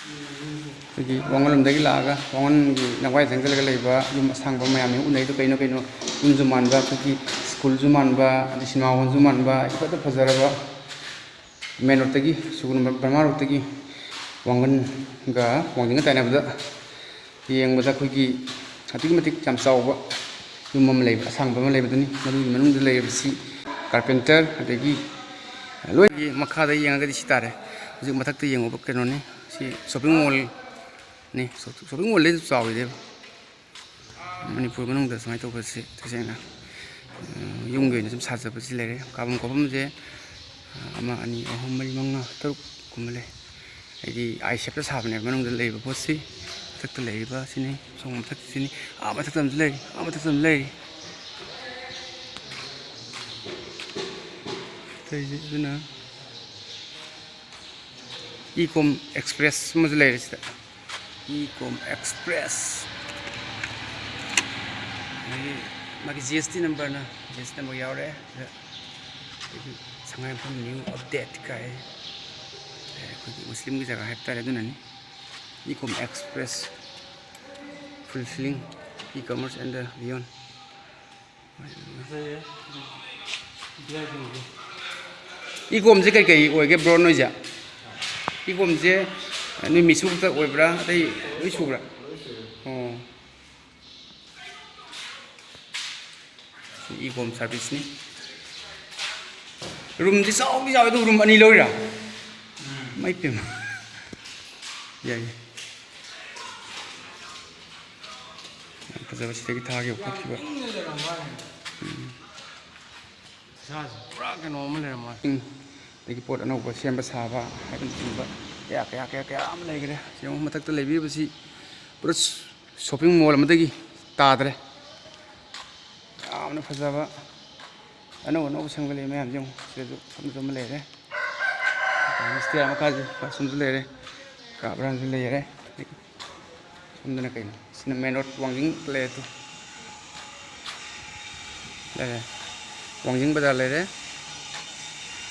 ꯑꯩꯈꯣꯏꯒꯤ ꯋꯥꯡꯉꯜꯂꯣꯝꯗꯒꯤ ꯂꯥꯛꯑꯒ ꯋꯥꯡꯉꯜꯒꯤ ꯂꯝꯋꯥꯏ ꯆꯪꯁꯤꯜꯂꯒ ꯂꯩꯕ ꯌꯨꯝ ꯑꯁꯥꯡꯕ ꯃꯌꯥꯝꯅꯤ ꯎꯅꯩꯗꯣ ꯀꯩꯅꯣ ꯌꯨꯝꯁꯨ ꯃꯥꯟꯕ ꯑꯩꯈꯣꯏꯒꯤ ꯁ꯭ꯀꯨꯜꯁꯨ ꯃꯥꯟꯕ ꯑꯗꯩ ꯁꯤꯅꯦꯃꯥ ꯍꯣꯜꯁꯨ ꯃꯥꯟꯕ ꯏꯐꯠꯇ ꯐꯖꯔꯕ ꯃꯦꯟ ꯔꯣꯗꯇꯒꯤ ꯁꯤꯒꯨꯝꯕ ꯕꯔꯃꯥ ꯔꯣꯗꯇꯒꯤ ꯋꯥꯡꯒꯟꯒ ꯋꯥꯡꯖꯤꯡꯒ ꯇꯥꯏꯅꯕꯗ ꯌꯦꯡꯕꯗ ꯑꯩꯈꯣꯏꯒꯤ ꯑꯗꯨꯛꯀꯤ ꯃꯇꯤꯛ ꯌꯥꯝ ꯆꯥꯎꯕ ꯌꯨꯝ ꯑꯃ ꯂꯩꯕ ꯑꯁꯥꯡꯕ ꯑꯃ ꯂꯩꯕꯗꯨꯅꯤ ꯃꯗꯨꯒꯤ ꯃꯅꯨꯡꯗ ꯂꯩꯔꯤꯕꯁꯤ ꯀꯥꯔꯄꯦꯟꯇꯔ ꯑꯗꯒꯤ ꯂꯣꯏꯅꯒꯤ ꯃꯈꯥꯗ ꯌꯦꯡꯉꯒꯗꯤ ꯁꯤ ꯇꯥꯔꯦ ꯍꯧꯖꯤꯛ ꯃꯊꯛꯇ ꯌꯦꯡꯉꯨꯕ ꯀꯩꯅꯣꯅꯤ ꯁꯤ ꯁꯣꯞꯄꯤꯡ ꯃꯣꯜꯅꯤ ꯁꯣꯞꯄꯤꯡ ꯃꯣꯜꯗꯩꯁꯨ ꯆꯥꯎꯋꯤꯗꯦꯕ ꯃꯅꯤꯄꯨꯔ ꯃꯅꯨꯡꯗ ꯁꯨꯃꯥꯏꯅ ꯇꯧꯕꯁꯤ ꯇꯁꯦꯡꯅ ꯌꯨꯝꯒꯤ ꯑꯣꯏꯅ ꯁꯨꯝ ꯁꯥꯖꯕꯁꯤ ꯂꯩꯔꯦ ꯀꯥꯐꯝ ꯈꯣꯠꯐꯝꯁꯦ 1 2 3 4 5 6 ꯀꯨꯝꯕ ꯂꯩ ꯍꯥꯏꯗꯤ ꯑꯥꯏ ꯁꯦꯞꯇ ꯁꯥꯕꯅꯦꯕ ꯃꯅꯨꯡꯗ ꯂꯩꯔꯤꯕ ꯄꯣꯠꯁꯤ ꯃꯊꯛꯇ ꯂꯩꯔꯤꯕ ꯁꯤꯅꯤ ꯁꯣꯝ ꯃꯊꯛꯁꯤꯅꯤ ꯃꯊꯛꯇ ꯑꯃꯁꯨ ꯂꯩꯔꯤ ꯃꯊꯛꯇ ꯑꯃꯁꯨ ꯂꯩꯔꯤ ꯑꯗꯨꯅ ꯏꯀꯣꯝ ꯑꯦꯛꯁꯄ꯭ꯔꯦꯁ ꯑꯃꯁꯨ ꯂꯩꯔꯦ ꯁꯤꯗ ꯏꯀꯣꯝ ꯑꯦꯛꯁꯄ꯭ꯔꯦꯁ ꯃꯥꯒꯤ GST ꯅꯝꯕꯔꯅ GST ꯅꯝꯕꯔ ꯌꯥꯎꯔꯦ ꯁꯤꯗ ꯑꯩꯈꯣꯏꯒꯤ ꯁꯉꯥꯏꯌꯨꯝꯐꯝ ꯅ꯭ꯌꯨ ꯑꯞꯗꯦꯠ ꯀꯥꯏ ꯑꯩꯈꯣꯏꯒꯤ ꯃꯨꯁꯂꯤꯝꯒꯤ ꯖꯒꯥ ꯍꯥꯏꯕ ꯇꯥꯔꯦ ꯑꯗꯨꯅꯅꯤ Ecom Express fulfilling e commerce and beyond ꯏꯀꯣꯝꯁꯦ ꯀꯩꯀꯩ ꯑꯣꯏꯒꯦ ꯕ꯭ꯔꯣ ꯅꯣꯏꯁꯦ ꯏꯀꯣꯝꯁꯦ ꯅꯣꯏ ꯃꯤꯁꯨ ꯈꯛꯇ ꯑꯣꯏꯕ꯭ꯔꯥ ꯑꯇꯩ ꯂꯣꯏ ꯁꯨꯕ꯭ꯔꯥ ꯑꯣ ꯏꯀꯣꯝ ꯁꯥꯔꯚꯤꯁꯅꯤ ꯔꯨꯝꯁꯤ ꯆꯥꯎꯗꯤ ꯆꯥꯎꯋꯦ ꯑꯗꯨ ꯔꯨꯝ 2 ꯂꯧꯔꯤꯔꯥ ꯃꯩ ꯄꯦꯝ ꯌꯥꯏ ꯌꯥꯝ ꯐꯖꯕ ꯁꯤꯗꯒꯤ ꯊꯥꯈꯤꯕ ꯈꯣꯠꯈꯤꯕ ꯄꯨꯔꯥ ꯀꯩꯅꯣ ꯑꯃ ꯂꯩꯔꯝꯃꯣ ꯑꯗꯒꯤ ꯄꯣꯠ ꯑꯅꯧꯕ ꯁꯦꯝꯕ ꯁꯥꯕ ꯍꯥꯏꯕꯅꯆꯤꯡꯕ ꯀꯌꯥ ꯑꯃ ꯂꯩꯈ꯭ꯔꯦ ꯁꯤꯒꯨꯝꯕ ꯃꯊꯛꯇ ꯂꯩꯕꯤꯔꯤꯕꯁꯤ ꯄꯨꯔꯥ ꯁꯣꯞꯄꯤꯡ ꯃꯣꯜ ꯑꯃꯗꯒꯤ ꯇꯥꯗ꯭ꯔꯦ ꯌꯥꯝꯅ ꯐꯖꯕ ꯑꯅꯧ ꯁꯦꯝꯒꯠꯂꯛꯏ ꯃꯌꯥꯝꯁꯦ ꯌꯦꯡꯉꯨ ꯁꯤꯗꯁꯨ ꯐꯝꯁꯨ ꯑꯃ ꯂꯩꯔꯦ ꯁ꯭ꯇꯦꯌꯔ ꯃꯈꯥꯁꯦ ꯁꯣꯝꯁꯨ ꯂꯩꯔꯦ ꯀꯥ ꯕ꯭ꯔꯥꯟꯁꯨ ꯂꯩꯔꯦ ꯁꯣꯝꯗꯅ ꯀꯩꯅꯣ ꯁꯤꯅ ꯃꯦꯟ ꯔꯣꯗ ꯋꯥꯡꯖꯤꯡ ꯂꯩꯔꯦ ꯋꯥꯡꯖꯤꯡ ꯕꯖꯥꯔ ꯂꯩꯔꯦ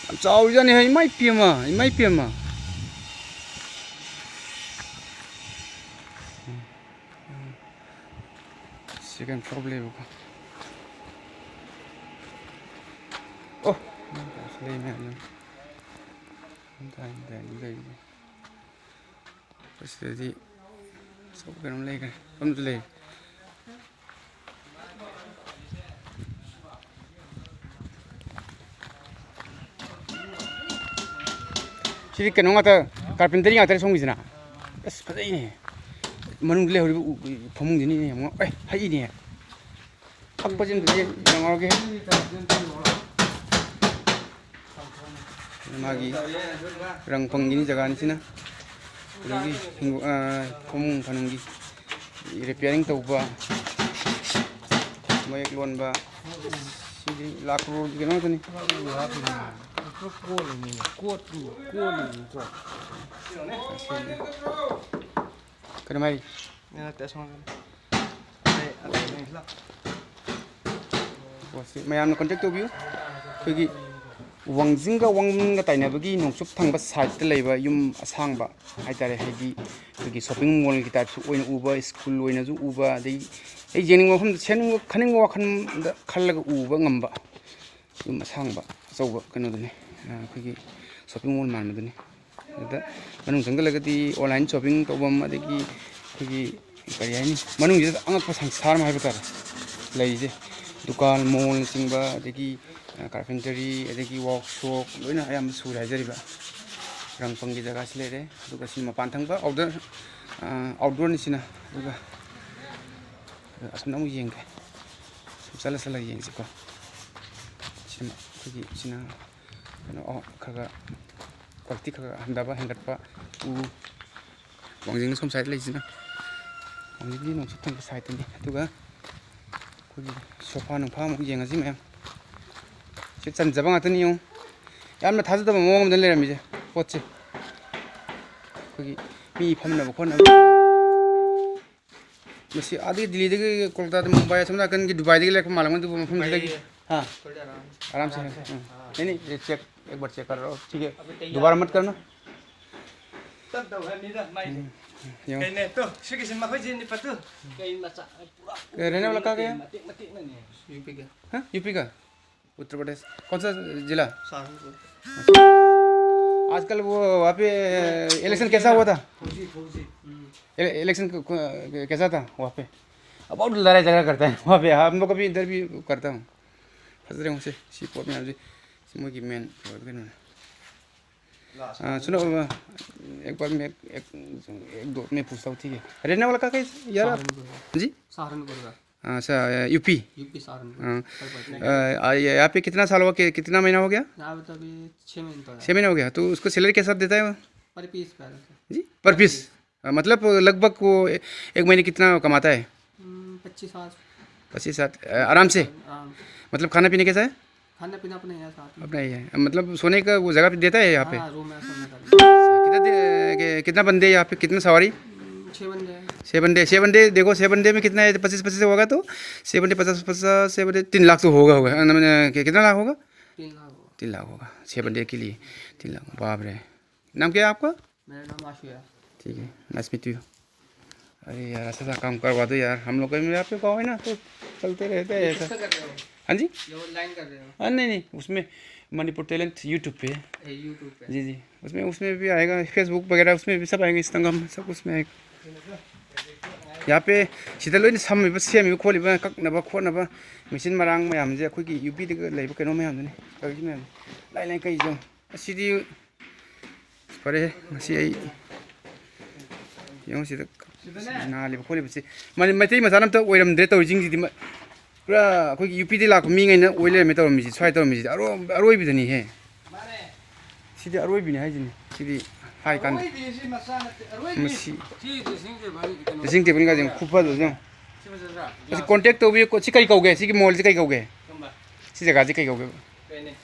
ꯌꯥꯝ ꯆꯥꯎꯖꯥꯠꯅꯤ ꯍꯦ ꯏꯃꯥꯏ ꯄꯦꯝꯃ ꯁꯦꯀꯦꯟ ꯐ꯭ꯂꯣꯔ ꯂꯩꯕꯀꯣ ꯑꯣ ꯂꯩ ꯃꯌꯥꯝ ꯂꯩꯔꯤꯁꯦ ꯁꯤꯗꯗꯤ ꯑꯆꯧꯕ ꯀꯩꯅꯣꯝ ꯂꯩꯈ꯭ꯔꯦ ꯁꯣꯝꯁꯨ ꯂꯩ ꯁꯤꯗꯤ ꯀꯩꯅꯣ ꯉꯥꯛꯇ ꯀꯥꯔꯄꯦꯟꯇꯔꯤ ꯉꯥꯛꯇꯅꯦ ꯁꯣꯝꯒꯤꯁꯤꯅ ꯑꯁ ꯐꯖꯩꯅꯦ ꯃꯅꯨꯡꯗ ꯂꯩꯍꯧꯔꯤꯕ ꯐꯃꯨꯡꯁꯤꯅꯤꯅꯦ ꯌꯦꯡꯉꯣ ꯍꯩꯅꯦ ꯊꯛꯄꯁꯤꯃꯗꯤ ꯌꯦꯡꯉꯧꯔꯒꯦ ꯃꯥꯒꯤ ꯔꯪ ꯐꯪꯒꯤꯅꯤ ꯖꯒꯥꯅꯤꯁꯤꯅ ꯑꯗꯒꯤ ꯐꯃꯨꯡ ꯐꯅꯨꯡꯒꯤ ꯔꯤꯄꯤꯌꯥꯔꯤꯡ ꯇꯧꯕ ꯃꯌꯦꯛ ꯂꯣꯟꯕ ꯁꯤꯗꯤ ꯂꯥꯛꯀ꯭ꯔꯣꯒꯤ ꯀꯩꯅꯣ ꯉꯥꯛꯇꯅꯤ ꯀꯩꯅꯣ ꯍꯥꯏ ꯃꯌꯥꯝꯅ ꯀꯟꯇꯦꯛ ꯇꯧꯕꯤꯌꯨ ꯑꯩꯈꯣꯏꯒꯤ ꯋꯥꯡꯖꯤꯡꯒ ꯋꯥꯡꯃꯟꯒ ꯇꯥꯏꯅꯕꯒꯤ ꯅꯣꯡꯆꯨꯞ ꯊꯪꯕ ꯁꯥꯏꯗꯇ ꯂꯩꯕ ꯌꯨꯝ ꯑꯁꯥꯡꯕ ꯍꯥꯏꯇꯥꯔꯦ ꯍꯥꯏꯗꯤ ꯑꯩꯈꯣꯏꯒꯤ ꯁꯣꯞꯄꯤꯡ ꯃꯣꯜꯒꯤ ꯇꯥꯏꯞꯁꯨ ꯑꯣꯏꯅ ꯎꯕ ꯁ꯭ꯀꯨꯜ ꯑꯣꯏꯅꯁꯨ ꯎꯕ ꯑꯗꯒꯤ ꯑꯩ ꯌꯦꯡꯅꯤꯡꯕ ꯃꯐꯝꯗ ꯁꯦꯝꯅꯤꯡꯕ ꯈꯟꯅꯤꯡꯕ ꯋꯥꯈꯜꯗ ꯈꯜꯂꯒ ꯎꯕ ꯉꯝꯕ ꯌꯨꯝ ꯑꯁꯥꯡꯕ ꯑꯆꯧꯕ ꯀꯩꯅꯣꯗꯨꯅꯤ ꯑꯩꯈꯣꯏꯒꯤ ꯁꯣꯞꯄꯤꯡ ꯃꯣꯜ ꯃꯥꯟꯕꯗꯨꯅꯤ ꯑꯗꯨꯗ ꯃꯅꯨꯡ ꯆꯪꯁꯤꯜꯂꯒꯗꯤ ꯑꯣꯟꯂꯥꯏꯟ ꯁꯣꯞꯄꯤꯡ ꯇꯧꯐꯝ ꯑꯗꯒꯤ ꯑꯩꯈꯣꯏꯒꯤ ꯀꯔꯤ ꯍꯥꯏꯅꯤ ꯃꯅꯨꯡꯁꯤꯗ ꯑꯉꯛꯄ ꯁꯪꯁꯥꯔ ꯑꯃ ꯍꯥꯏꯕ ꯇꯥꯔꯦ ꯂꯩꯔꯤꯁꯦ ꯗꯨꯀꯥꯟ ꯃꯣꯜꯅꯆꯤꯡꯕ ꯑꯗꯒꯤ ꯀꯥꯔꯄꯦꯟꯇꯔꯤ ꯑꯗꯒꯤ ꯋꯥꯛꯁꯣꯞ ꯂꯣꯏꯅ ꯑꯌꯥꯝꯕ ꯁꯨꯔꯦ ꯍꯥꯏꯖꯔꯤꯕ ꯔꯪꯐꯪꯒꯤ ꯖꯒꯥꯁꯤ ꯂꯩꯔꯦ ꯑꯗꯨꯒ ꯁꯤ ꯃꯄꯥꯟ ꯊꯪꯕ ꯑꯥꯎꯠꯗꯣꯔꯅꯤ ꯁꯤꯅ ꯑꯗꯨꯒ ꯑꯁꯣꯝꯗ ꯑꯃꯨꯛ ꯌꯦꯡꯒꯦ ꯁꯨꯝ ꯆꯠꯂꯒ ꯌꯦꯡꯁꯤꯀꯣ ꯁꯤꯅ ꯑꯩꯈꯣꯏꯒꯤ ꯁꯤꯅ ꯀꯩꯅꯣ ꯈꯔ ꯀ꯭ꯋꯥꯂꯤꯇꯤ ꯈꯔ ꯍꯟꯊꯕ ꯍꯦꯟꯒꯠꯄ ꯋꯥꯡꯖꯤꯡ ꯁꯣꯝ ꯁꯥꯏꯗ ꯂꯩꯁꯤꯅ ꯋꯥꯡꯖꯤꯡꯒꯤ ꯅꯣꯡꯆꯨꯞ ꯊꯪꯕ ꯁꯥꯏꯗꯇꯅꯤ ꯑꯗꯨꯒ ꯑꯩꯈꯣꯏꯒꯤ ꯁꯣꯐꯥ ꯅꯨꯡꯐꯥ ꯑꯃꯨꯛ ꯌꯦꯡꯉꯁꯤ ꯃꯌꯥꯝ ꯁꯤ ꯆꯟꯖꯕ ꯉꯥꯛꯇꯅꯤ ꯌꯦꯡꯉꯨ ꯌꯥꯝꯅ ꯊꯥꯖꯗꯕ ꯃꯑꯣꯡ ꯑꯃꯗ ꯂꯩꯔꯝꯃꯤꯁꯦ ꯄꯣꯠꯁꯦ ꯑꯩꯈꯣꯏꯒꯤ ꯃꯤ ꯐꯝꯅꯕ ꯈꯣꯠꯅꯕ ꯃꯁꯤ ꯑꯗꯒꯤ ꯗꯤꯜꯂꯤꯗꯒꯤ कोलकाता मुंबई असम नाकन की दुबई लैक मालूम है मफहम हाँ आराम से नहीं चेक एक बार चेक कर रहा हूँ ठीक है दोबारा मत करना tắt đầu hay đi ra mày cái này tôi suy cái gì mà phải gì đi bắt tôi cái mà chả cái रहने वाला कहाँ गया? mati này यूपी का हाँ यूपी का उत्तर प्रदेश कौन सा जिला? सहारनपुर आजकल वो वहाँ पे इलेक्शन कैसा हुआ था? फौजी इलेक्शन कैसा था वहाँ पे? अब बहुत लड़ाई झगड़ा करता है वहाँ पे हम लोग कभी इधर भी करता हूँ फंस रहे हैं सी पोर्ट में जी सिमो की मेन सुनो एक बार मैं एक दो मैं पूछता हूँ ठीक है रहने वाला कहाँ यार आप जी सहारनपुर का अच्छा यूपी सहारनपुर यहाँ पे कितना साल हुआ कितना महीना हो गया? यहाँ पे तो अभी 6 महीने तो 6 महीने हो गया तो उसको सैलरी के साथ देता है वो? पर पीस पर जी पर पीस मतलब लगभग वो एक महीने कितना कमाता है? 25-60 आराम से मतलब खाना पीने कैसा है? खाना पीना अपने यहाँ साथ अपना ही है मतलब सोने का वो जगह पे देता है यहाँ पे? रूम में सोने का कितना बंदे यहाँ पे कितना सवारी? 6 बंदे देखो 6 बंदे में कितना है 25 होगा तो 6 बंदे 50 6 बंदे 3 लाख तो होगा कितना लाख होगा? 3 लाख होगा 6 बंदे के लिए 3 लाख बाप रे। नाम क्या है आपका? मेरा नाम आशिया ठीक है नाइस मीट यू। अरे यार ऐसा सा काम करवा दो यार हम लोग को यहाँ पे गाँव है ना तो चलते रहते हैं ऐसा। हाँ जी लाइन कर रहे हो? हाँ नहीं उसमें मणिपुर टैलेंट यूट्यूब पे जी उसमें भी आएगा फेसबुक वगैरह उसमें भी सब आएगा इंस्टाग्राम सब उसमें आएगा। यहाँ पे सीधा लोग सम्मीब सेमीब खोलीब कक्नब खोनब मशीन मरांग मैमजे अखोगी यूपीदग लेब कनो मैमदने कई मैम लाइन लाइन कई जो असीदी फरे मसी आई यंग सीधा नालिब खोलीब से माने मैतै मसानम तो ओइरमद्रे तौजिंग सिदि पूरा अखोगी यूपीदि लाख मिंगैना ओइले मे तौरम मिसि स्वाइ तौरम मिसि अरोइबिदनि हे सीधी अरोइबिनि हाइजिनि सीधी हाई कान मसी ड्रेसिंग टेबल का जों खुफादो जों कांटेक्ट तो भी कोची कई कौगे सी की मॉल से कई कौगे सी जगह से कई कौगे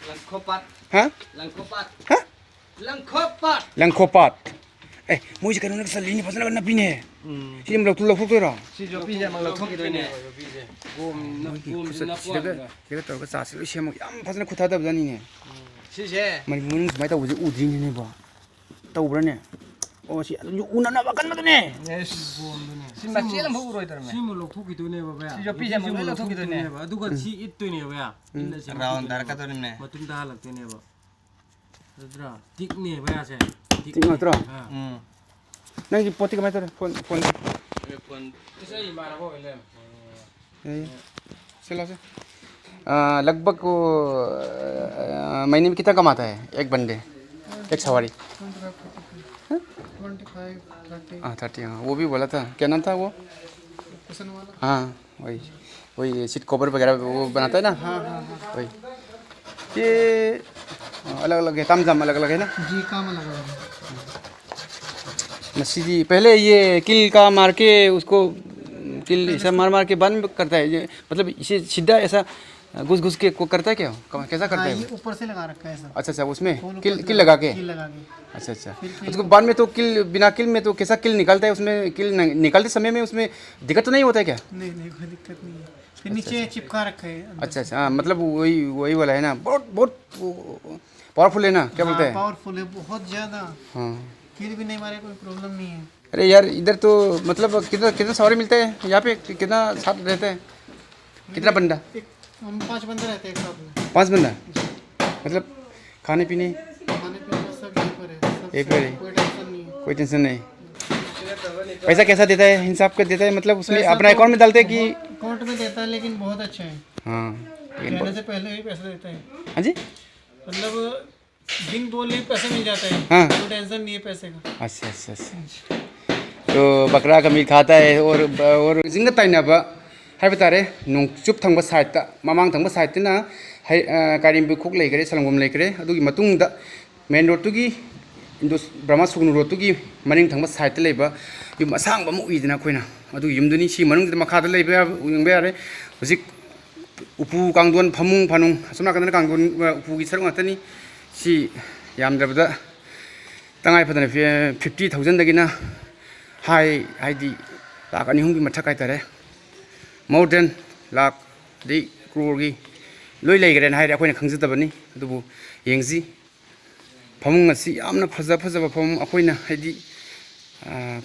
लंकोपात हां लंकोपात ए मुझे कनो सली नि फसना करना पिने सी हम लोग तो रो सी जो पीजे मंग लौथो की दोने गोम न ये तो का सास लो सेम याम फसना खुथा दब जानी ने सी से मनि मुन सुमाय तो उजे उद्रिन ने बा तौब्रने ओ सी उनना बकन मदने यस सी मचे लम भु रोय तरमे सी मो लौथो की दोने बा सी जो पीजे मंग लौथो की दोने बा दुगा सी इत दोने बा राउंड दार का दोने मतुम दा लगते ने बा रुद्रा टिक ने बया से टिक मात्र नंगी पोती का मात्र फोन इसै मारबो होले चला से लगभग को महीने में कितना कमाता है एक बंदे एक सवारी? 25-30 हाँ 30 हाँ वो भी बोला था क्या नाम था वो? हाँ वही सीट कवर वगैरह वो बनाता है ना वही ये अलग अलग है ताम जाम अलग अलग है ना जी काम अलग अलग है मसीदी पहले ये किल का मार के उसको किल ऐसा मार के बंद करता है ये मतलब इसे सीधा ऐसा घुस के को करता है क्या कैसा करता है? ये ऊपर से लगा रखा है सब। अच्छा उसमें किल लगा के अच्छा उसको बाद में तो किल बिना किल में तो कैसा किल निकलता है उसमें किल निकालते समय में उसमें दिक्कत तो नहीं होता है क्या? नहीं कोई दिक्कत नहीं है फिर नीचे चिपका रखा है अच्छा हाँ मतलब वही वाला है ना बहुत पावरफुल है ना क्या बोलते हैं? पावरफुल है बहुत ज़्यादा हाँ किल भी नहीं मारे कोई प्रॉब्लम नहीं है। अरे यार इधर तो मतलब कितना सवारी मिलता है यहाँ पे कितना साथ रहते हैं कितना बंदा? हम 5 बंदे रहते हैं एक साथ में 5 बंदा मतलब खाने पीने सब यहीं पर है कोई टेंशन नहीं पैसा कैसा देता है हिसाब का देता है मतलब उसमें अपना अकाउंट में डालते हैं कि अकाउंट में देता है लेकिन बहुत अच्छा है हाँ कहने से पहले ही पैसा देता है हाँ जी मतलब दिन बोल ही पैसा मिल जाता है हाँ कोई टेंशन नहीं है पैसे का अच्छा तो बकरा का मीट खाता है और जिंगत ताइनाबा हाइबा तारे नोंचुप थंबा साइडता ममांग थंबा साइडतना कारिम्बु खुक लेगरे सलंगम लेगरे अदुगी मतुंगदा मेन रोड तुगी ब्रह्मा सुगनु रोड तुगी मनिंग थंबा साइडता लेबा युम असांगबा मु उइदना खोइना अदु युमदुनी सी मनुंग मखादा लेबा उंगबा यारे हुजिक उपु कांगदोन फमुंग फानुंग असुना कदना कांगदोन उपुगी सरु ngатani सी यामद्रबदा तंगाय फदना 50,000 दगिना हाइदी लाख अनि हुंगी मथा काय तारे more than लाख दी क्रोरगी लोई लेगरेन हाइरे अखोइना खंगजदबनी अदुबु येंगजी फमुंग असि यामना फजा फमु अखोइना हाइदी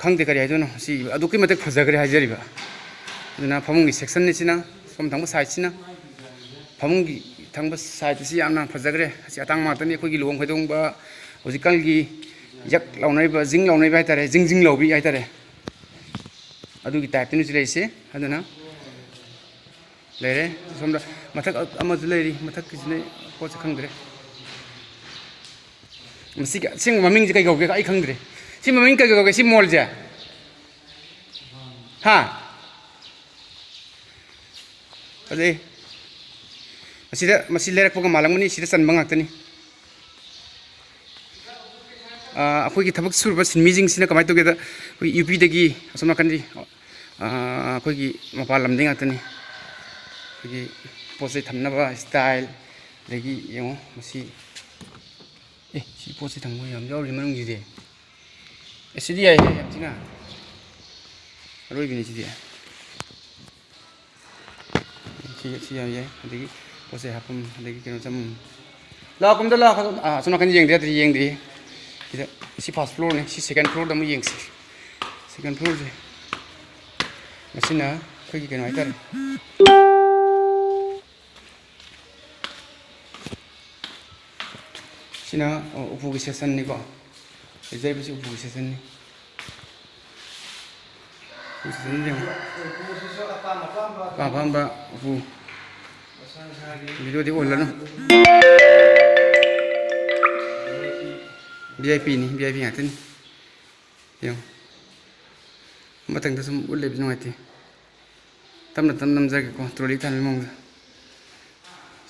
ꯈꯪꯗꯦ ꯀꯔꯤ ꯍꯥꯏꯗꯣꯏꯅꯣ ꯁꯤ ꯑꯗꯨꯛꯀꯤ ꯃꯇꯤꯛ ꯐꯖꯈ꯭ꯔꯦ ꯍꯥꯏꯖꯔꯤꯕ ꯑꯗꯨꯅ ꯐꯃꯨꯡꯒꯤ ꯁꯦꯛꯁꯟꯅꯤꯁꯤꯅ ꯁꯣꯝ ꯊꯪꯕ ꯁꯥꯏꯠꯁꯤꯅ ꯐꯃꯨꯡꯒꯤ ꯊꯪꯕ ꯁꯥꯏꯠꯁꯤ ꯌꯥꯝꯅ ꯐꯖꯈ꯭ꯔꯦ ꯑꯁꯤ ꯑꯇꯥꯡꯕ ꯉꯥꯛꯇꯅꯤ ꯑꯩꯈꯣꯏꯒꯤ ꯂꯨꯍꯣꯡ ꯈꯣꯏꯗꯣꯡꯕ ꯍꯧꯖꯤꯛꯀꯥꯟꯒꯤ ꯌꯛ ꯂꯥꯎꯅꯔꯤꯕ ꯖꯤꯡ ꯂꯥꯎꯅꯔꯤꯕ ꯍꯥꯏꯇꯥꯔꯦ ꯖꯤꯡ ꯖꯤꯡ ꯂꯥꯎꯕꯤ ꯍꯥꯏꯇꯥꯔꯦ ꯑꯗꯨꯒꯤ ꯇꯥꯏꯞꯇꯅꯤ ꯂꯩꯔꯤꯁꯦ ꯑꯗꯨꯅ ꯂꯩꯔꯦ ꯁꯣꯝꯗ ꯃꯊꯛ ꯑꯃꯁꯨ ꯂꯩꯔꯤ ꯃꯊꯛꯀꯤꯁꯤꯅ ꯄꯣꯠꯁꯦ ꯈꯪꯗ꯭ꯔꯦ ꯃꯁꯤꯒꯤ ꯑꯁꯦꯡꯕ ꯃꯃꯤꯡꯁꯦ ꯀꯩ ꯀꯧꯒꯦ ꯑꯩ ꯈꯪꯗ꯭ꯔꯦ ꯁꯤ ꯃꯃꯤꯡ ꯀꯩ ꯀꯧꯒꯦ ꯁꯤ ꯃꯣꯜꯁꯦ ꯍꯥ ꯑꯗꯩ ꯃꯁꯤ ꯂꯩꯔꯛꯄꯒ ꯃꯥꯜꯂꯝꯒꯅꯤ ꯁꯤꯗ ꯆꯟꯕ ꯉꯥꯛꯇꯅꯤ ꯑꯩꯈꯣꯏꯒꯤ ꯊꯕꯛ ꯁꯨꯔꯤꯕ ꯁꯤꯟꯃꯤꯁꯤꯡꯁꯤꯅ ꯀꯃꯥꯏꯅ ꯇꯧꯒꯦꯗ ꯑꯩꯈꯣꯏ ꯌꯨ ꯄꯤꯗꯒꯤ ꯑꯁꯣꯝ ꯅꯥꯀꯟꯗꯤ ꯑꯩꯈꯣꯏꯒꯤ ꯃꯄꯥꯟ ꯂꯝꯗꯒꯤ ꯉꯥꯛꯇꯅꯤ ꯑꯩꯈꯣꯏꯒꯤ ꯄꯣꯠ ꯆꯩ ꯊꯝꯅꯕ ꯁ꯭ꯇꯥꯏꯜ ꯑꯗꯒꯤ ꯌꯦꯡꯉꯣ ꯃꯁꯤ ꯁꯤ ꯄꯣꯠ ꯆꯩ ꯊꯝꯕ ꯌꯥꯝ ꯌꯥꯎꯔꯤ ꯃꯅꯨꯡꯁꯤꯗꯤ ꯁꯤꯗꯤ ꯌꯥꯏꯍꯦ ꯌꯥꯝ ꯊꯤꯅ ꯑꯔꯣꯏꯕꯤꯅꯤ ꯁꯤꯗꯤ ꯁꯤ ꯌꯥꯝ ꯌꯥꯏ ꯑꯗꯒꯤ ꯄꯣꯠ ꯆꯩ ꯍꯥꯞꯐꯝ ꯑꯗꯒꯤ ꯀꯩꯅꯣ ꯆꯝꯐꯝ ꯂꯥꯛꯑꯣ ꯀꯨꯝꯗ ꯂꯥꯛꯑꯣ ꯑꯁꯣꯝ ꯅꯥꯀꯟ ꯌꯦꯡꯗ꯭ꯔꯤ ꯁꯤꯗ ꯁꯤ ꯐꯥꯔꯁ ꯐ꯭ꯂꯣꯔꯅꯤ ꯁꯤ ꯁꯦꯀꯦꯟ ꯐ꯭ꯂꯣꯔꯗ ꯑꯃꯨꯛ ꯌꯦꯡꯁꯤ ꯁꯦꯀꯦꯟ ꯐ꯭ꯂꯣꯔꯁꯦ ꯃꯁꯤꯅ ꯑꯩꯈꯣꯏꯒꯤ ꯀꯩꯅꯣ ꯍꯥꯏꯇꯥꯔꯦ ꯁꯤꯅ ꯎꯄꯨꯒꯤ ꯁꯦꯛꯁꯟꯅꯤꯀꯣ ꯂꯩꯖꯔꯤꯕꯁꯤ ꯎꯄꯨꯒꯤ ꯁꯦꯛꯁꯟꯅꯤ ꯑꯄꯥꯝꯕ ꯎꯄꯨ ꯚꯤꯗꯤꯑꯣꯗꯤ ꯑꯣꯜꯂꯅꯨ VIP ꯉꯥꯛꯇꯅꯤ ꯌꯦꯡꯉꯣ ꯃꯊꯪꯗ ꯁꯨꯝ ꯎꯠꯂꯦꯕꯁꯨ ꯅꯨꯡꯉꯥꯏꯇꯦ ꯇꯞꯅ ꯇꯞꯅ ꯅꯝꯖꯔꯒꯦꯀꯣ ꯇ꯭ꯔꯣꯂꯤ ꯊꯥꯟꯕꯒꯤ ꯃꯑꯣꯡꯗ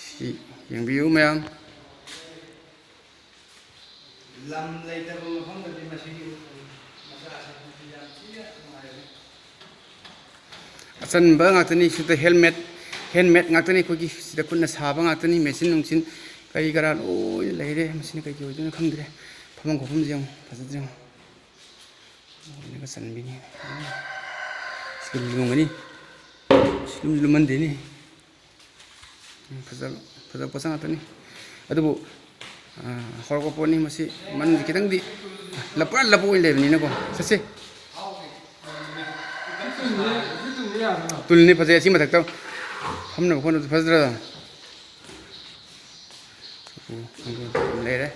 ꯁꯤ ꯌꯦꯡꯕꯤꯌꯨ ꯃꯌꯥꯝ ꯂꯝ ꯂꯩꯇꯕ ꯃꯐꯝꯗꯗꯤ ꯃꯁꯤꯒꯤ ꯑꯆꯟꯕ ꯉꯥꯛꯇꯅꯤ ꯁꯤꯗ ꯍꯦꯟꯃꯦꯗ ꯉꯥꯛꯇꯅꯤ ꯑꯩꯈꯣꯏꯒꯤ ꯁꯤꯗ ꯈꯨꯠꯅ ꯁꯥꯕ ꯉꯥꯛꯇꯅꯤ ꯃꯦꯆꯤꯟ ꯅꯨꯡꯆꯤꯟ ꯀꯔꯤ ꯀꯔꯥ ꯂꯣꯏꯅ ꯂꯩꯔꯦ ꯃꯁꯤꯅ ꯀꯩꯀꯩ ꯑꯣꯏꯗꯣꯏꯅꯣ ꯈꯪꯗ꯭ꯔꯦ ꯐꯃꯨꯡ ꯈꯣꯠꯐꯝꯁꯦ ꯌꯦꯡꯉꯣ ꯐꯖꯗ꯭ꯔꯦ ꯌꯦꯡꯉꯣ ꯂꯣꯏꯅꯒ ꯆꯟꯕꯤꯅꯤ ꯁꯤ ꯂꯨꯝꯒꯅꯤ ꯁꯤ ꯂꯨꯝꯃꯟꯗꯦꯅꯤ ꯐꯖꯕ ꯄꯣꯠꯁꯛ ꯉꯥꯛꯇꯅꯤ ꯑꯗꯨꯕꯨ ꯍꯧꯔꯛꯄ ꯄꯣꯠꯅꯤ ꯃꯁꯤ ꯃꯅꯨꯡꯁꯤ ꯈꯤꯇꯪꯗꯤ ꯂꯞꯄ ꯑꯣꯏꯅ ꯂꯩꯕꯅꯤꯅꯀꯣ ꯆꯠꯁꯦ ꯇꯨꯜꯅꯤ ꯐꯖꯩ ꯑꯁꯤ ꯃꯊꯛꯇ ꯐꯝꯅꯕ ꯈꯣꯠꯅꯕꯁꯨ ꯐꯖꯗ꯭ꯔꯥ ꯂꯩꯔꯦ